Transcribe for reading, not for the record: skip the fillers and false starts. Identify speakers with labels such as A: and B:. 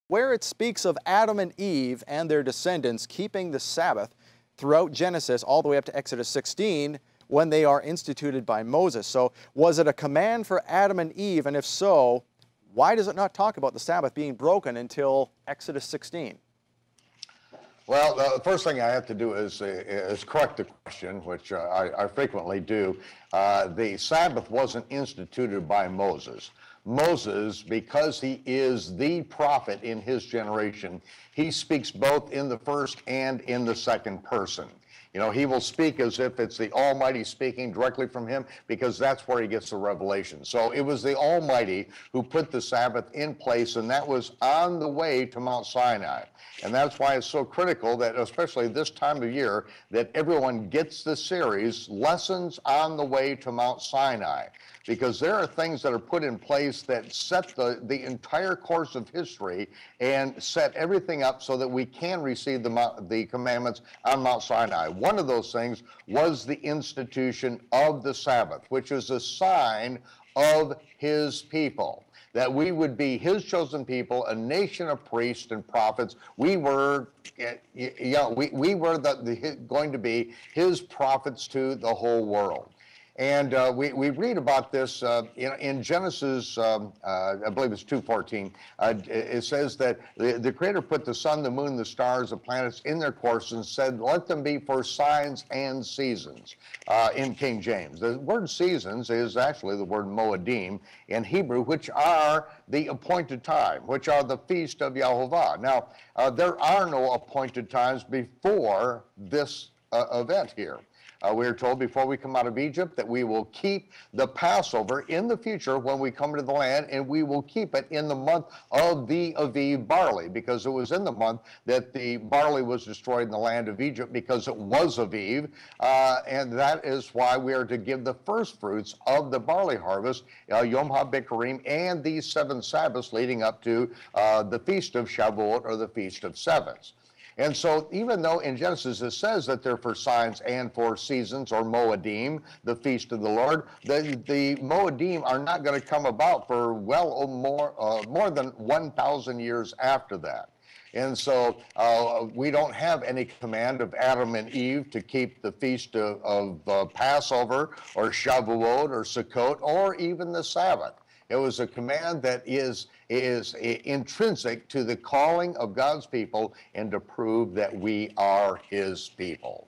A: where it speaks of Adam and Eve and their descendants keeping the Sabbath throughout Genesis all the way up to Exodus 16 when they are instituted by Moses. So was it a command for Adam and Eve? And if so, why does it not talk about the Sabbath being broken until Exodus 16?
B: Well, the first thing I have to do is correct the question, which I frequently do. The Sabbath wasn't instituted by Moses. Moses, because he is the prophet in his generation, he speaks both in the first and in the second person. You know, he will speak as if it's the Almighty speaking directly from him, because that's where he gets the revelation. So it was the Almighty who put the Sabbath in place, and that was on the way to Mount Sinai. And that's why it's so critical that, especially this time of year, that everyone gets the series, Lessons on the Way to Mount Sinai. Because there are things that are put in place that set the entire course of history and set everything up so that we can receive the commandments on Mount Sinai. One of those things was the institution of the Sabbath, which is a sign of his people, that we would be his chosen people, a nation of priests and prophets. We were, we were going to be his prophets to the whole world. And we read about this in Genesis, I believe it's 2:14. It says that the Creator put the sun, the moon, the stars, the planets in their course and said, let them be for signs and seasons, in King James. The word seasons is actually the word moedim in Hebrew, which are the appointed time, which are the feast of Yahovah. Now, there are no appointed times before this event here. We are told before we come out of Egypt that we will keep the Passover in the future when we come into the land, and we will keep it in the month of the Aviv barley, because it was in the month that the barley was destroyed in the land of Egypt, because it was Aviv, and that is why we are to give the first fruits of the barley harvest, Yom HaBikurim, and these 7 Sabbaths leading up to the Feast of Shavuot, or the Feast of Sevens. And so even though in Genesis it says that they're for signs and for seasons, or Moedim, the feast of the Lord, the Moedim are not going to come about for more than 1,000 years after that. And so we don't have any command of Adam and Eve to keep the feast of Passover or Shavuot or Sukkot or even the Sabbath. It was a command that is intrinsic to the calling of God's people and to prove that we are his people.